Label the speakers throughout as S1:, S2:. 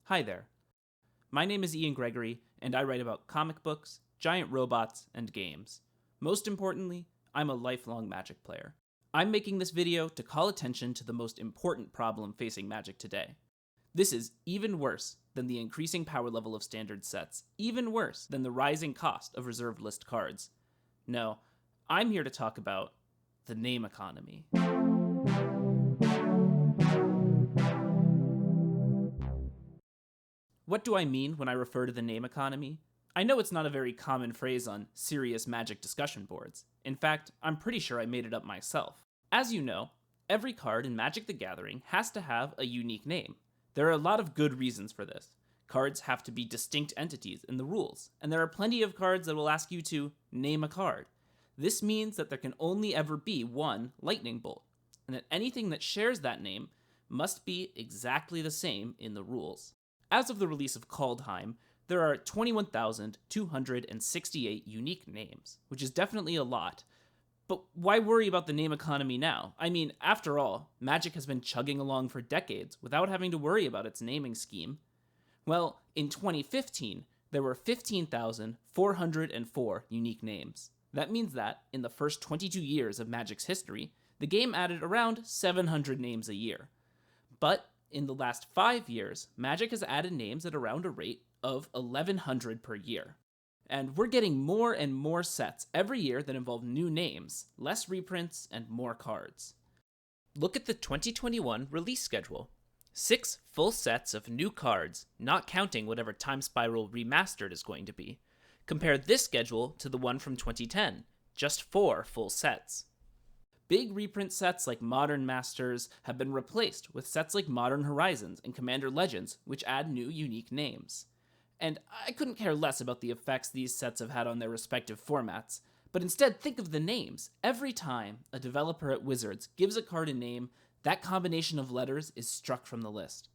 S1: Hi there. My name is Ian Gregory, and I write about comic books, giant robots, and games. Most importantly, I'm a lifelong Magic player. I'm making this video to call attention to the most important problem facing Magic today. This is even worse than the increasing power level of standard sets, even worse than the rising cost of reserved list cards. No, I'm here to talk about the name economy. What do I mean when I refer to the name economy? I know it's not a very common phrase on serious Magic discussion boards. In fact, I'm pretty sure I made it up myself. As you know, every card in Magic the Gathering has to have a unique name. There are a lot of good reasons for this. Cards have to be distinct entities in the rules, and there are plenty of cards that will ask you to name a card. This means that there can only ever be one Lightning Bolt, and that anything that shares that name must be exactly the same in the rules. As of the release of Kaldheim, there are 21,268 unique names, which is definitely a lot. But why worry about the name economy now? I mean, after all, Magic has been chugging along for decades without having to worry about its naming scheme. Well, in 2015, there were 15,404 unique names. That means that, in the first 22 years of Magic's history, the game added around 700 names a year. But in the last 5 years, Magic has added names at around a rate of 1,100 per year. And we're getting more and more sets every year that involve new names, less reprints, and more cards. Look at the 2021 release schedule. 6 full sets of new cards, not counting whatever Time Spiral Remastered is going to be. Compare this schedule to the one from 2010, just 4 full sets. Big reprint sets like Modern Masters have been replaced with sets like Modern Horizons and Commander Legends, which add new unique names. And I couldn't care less about the effects these sets have had on their respective formats, but instead think of the names. Every time a developer at Wizards gives a card a name, that combination of letters is struck from the list.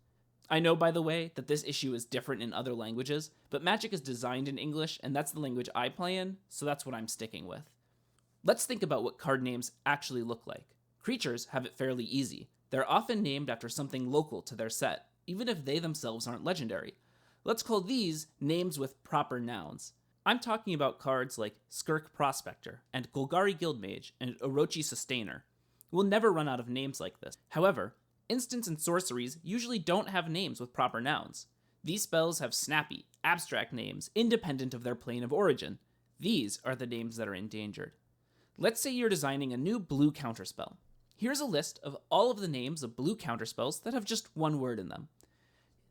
S1: I know, by the way, that this issue is different in other languages, but Magic is designed in English, and that's the language I play in, so that's what I'm sticking with. Let's think about what card names actually look like. Creatures have it fairly easy. They're often named after something local to their set, even if they themselves aren't legendary. Let's call these names with proper nouns. I'm talking about cards like Skirk Prospector, and Golgari Guildmage, and Orochi Sustainer. We'll never run out of names like this. However, instants and sorceries usually don't have names with proper nouns. These spells have snappy, abstract names, independent of their plane of origin. These are the names that are endangered. Let's say you're designing a new blue counterspell. Here's a list of all of the names of blue counterspells that have just one word in them.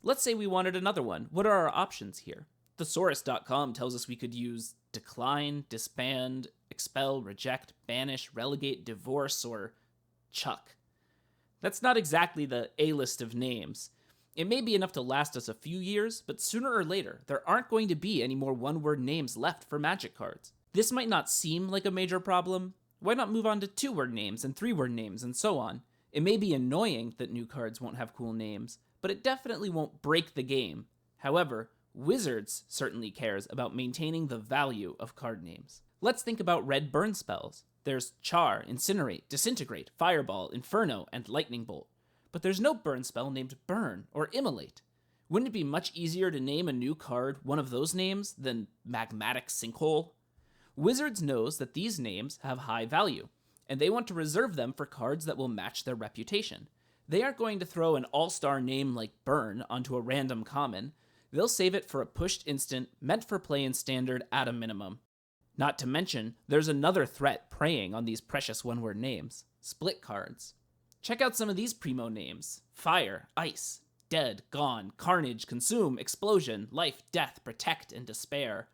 S1: Let's say we wanted another one. What are our options here? Thesaurus.com tells us we could use decline, disband, expel, reject, banish, relegate, divorce, or chuck. That's not exactly the A-list of names. It may be enough to last us a few years, but sooner or later, there aren't going to be any more one-word names left for Magic cards. This might not seem like a major problem. Why not move on to 2-word names and 3-word names and so on? It may be annoying that new cards won't have cool names, but it definitely won't break the game. However, Wizards certainly cares about maintaining the value of card names. Let's think about red burn spells. There's Char, Incinerate, Disintegrate, Fireball, Inferno, and Lightning Bolt. But there's no burn spell named Burn or Immolate. Wouldn't it be much easier to name a new card one of those names than Magmatic Sinkhole? Wizards knows that these names have high value, and they want to reserve them for cards that will match their reputation. They aren't going to throw an all-star name like Burn onto a random common. They'll save it for a pushed instant meant for play in Standard at a minimum. Not to mention, there's another threat preying on these precious one-word names: split cards. Check out some of these primo names: Fire, Ice, Dead, Gone, Carnage, Consume, Explosion, Life, Death, Protect, and Despair.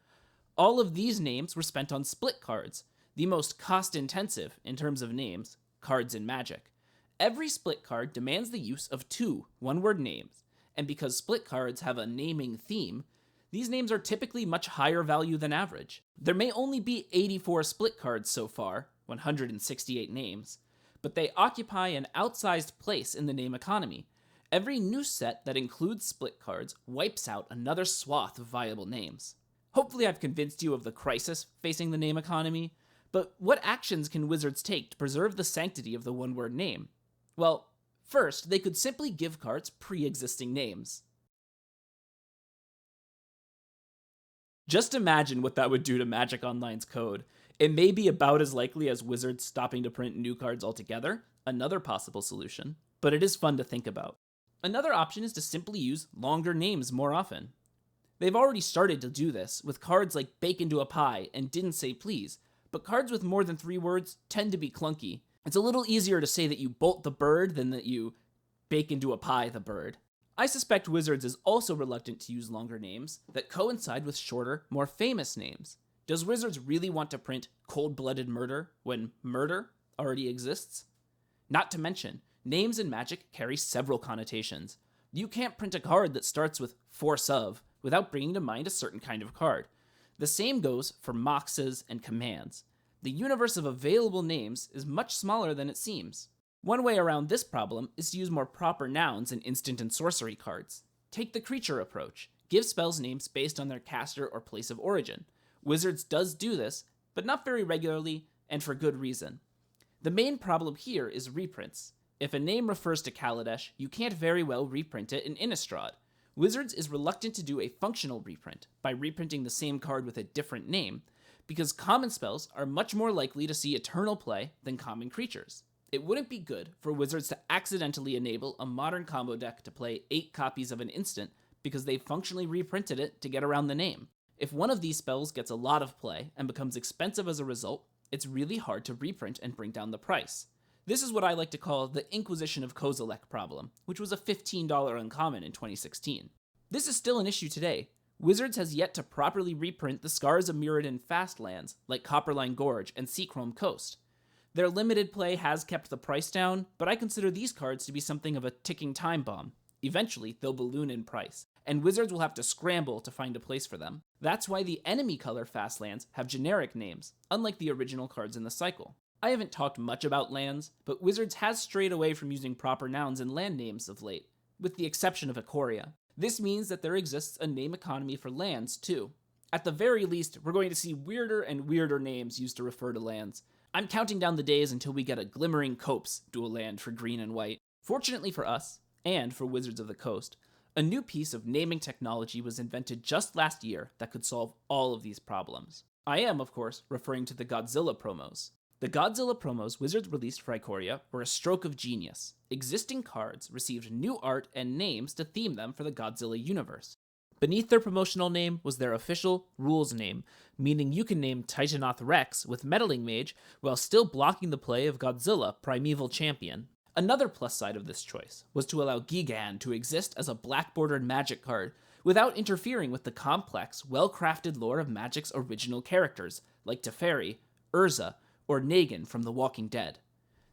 S1: All of these names were spent on split cards, the most cost-intensive, in terms of names, cards in Magic. Every split card demands the use of 2 one-word names, and because split cards have a naming theme, these names are typically much higher value than average. There may only be 84 split cards so far, 168 names, but they occupy an outsized place in the name economy. Every new set that includes split cards wipes out another swath of viable names. Hopefully I've convinced you of the crisis facing the name economy, but what actions can Wizards take to preserve the sanctity of the one-word name? Well, first, they could simply give cards pre-existing names. Just imagine what that would do to Magic Online's code. It may be about as likely as Wizards stopping to print new cards altogether, another possible solution, but it is fun to think about. Another option is to simply use longer names more often. They've already started to do this with cards like Bake into a Pie and Didn't Say Please, but cards with more than 3 words tend to be clunky. It's a little easier to say that you bolt the bird than that you bake into a pie the bird. I suspect Wizards is also reluctant to use longer names that coincide with shorter, more famous names. Does Wizards really want to print Cold-Blooded Murder when murder already exists? Not to mention, names in Magic carry several connotations. You can't print a card that starts with Force of without bringing to mind a certain kind of card. The same goes for moxes and commands. The universe of available names is much smaller than it seems. One way around this problem is to use more proper nouns in instant and sorcery cards. Take the creature approach. Give spells names based on their caster or place of origin. Wizards does do this, but not very regularly and for good reason. The main problem here is reprints. If a name refers to Kaladesh, you can't very well reprint it in Innistrad. Wizards is reluctant to do a functional reprint by reprinting the same card with a different name, because common spells are much more likely to see eternal play than common creatures. It wouldn't be good for Wizards to accidentally enable a modern combo deck to play 8 copies of an instant because they functionally reprinted it to get around the name. If one of these spells gets a lot of play and becomes expensive as a result, it's really hard to reprint and bring down the price. This is what I like to call the Inquisition of Kozilek problem, which was a $15 uncommon in 2016. This is still an issue today. Wizards has yet to properly reprint the Scars of Mirrodin fast lands, like Copperline Gorge and Seachrome Coast. Their limited play has kept the price down, but I consider these cards to be something of a ticking time bomb. Eventually, they'll balloon in price, and Wizards will have to scramble to find a place for them. That's why the enemy color fast lands have generic names, unlike the original cards in the cycle. I haven't talked much about lands, but Wizards has strayed away from using proper nouns in land names of late, with the exception of Ikoria. This means that there exists a name economy for lands, too. At the very least, we're going to see weirder and weirder names used to refer to lands. I'm counting down the days until we get a Glimmering Copse dual land for green and white. Fortunately for us, and for Wizards of the Coast, a new piece of naming technology was invented just last year that could solve all of these problems. I am, of course, referring to the Godzilla promos. The Godzilla promos Wizards released for Ikoria were a stroke of genius. Existing cards received new art and names to theme them for the Godzilla universe. Beneath their promotional name was their official rules name, meaning you can name Titanoth Rex with Meddling Mage while still blocking the play of Godzilla Primeval Champion. Another plus side of this choice was to allow Gigan to exist as a black-bordered Magic card without interfering with the complex, well-crafted lore of Magic's original characters, like Teferi, Urza, or Negan from The Walking Dead.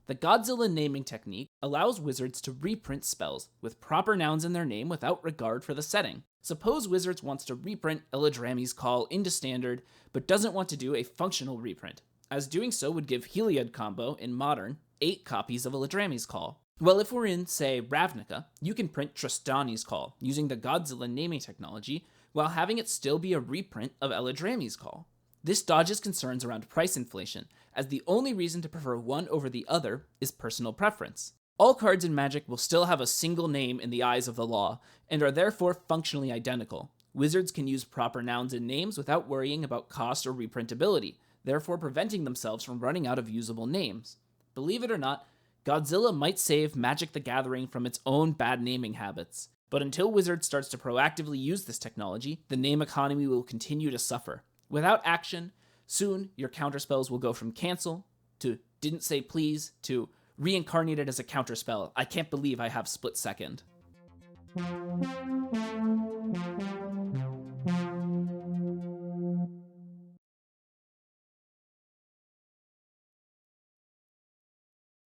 S1: The Godzilla naming technique allows Wizards to reprint spells with proper nouns in their name without regard for the setting. Suppose Wizards wants to reprint Eladrami's Call into Standard, but doesn't want to do a functional reprint, as doing so would give Heliod combo in Modern 8 copies of Eladrami's Call. Well, if we're in, say, Ravnica, you can print Tristani's Call using the Godzilla naming technology while having it still be a reprint of Eladrami's Call. This dodges concerns around price inflation, as the only reason to prefer one over the other is personal preference. All cards in Magic will still have a single name in the eyes of the law, and are therefore functionally identical. Wizards can use proper nouns and names without worrying about cost or reprintability, therefore preventing themselves from running out of usable names. Believe it or not, Godzilla might save Magic the Gathering from its own bad naming habits. But until Wizards starts to proactively use this technology, the name economy will continue to suffer. Without action, soon your counterspells will go from cancel to didn't say please to reincarnated as a counterspell. I can't believe I have split second.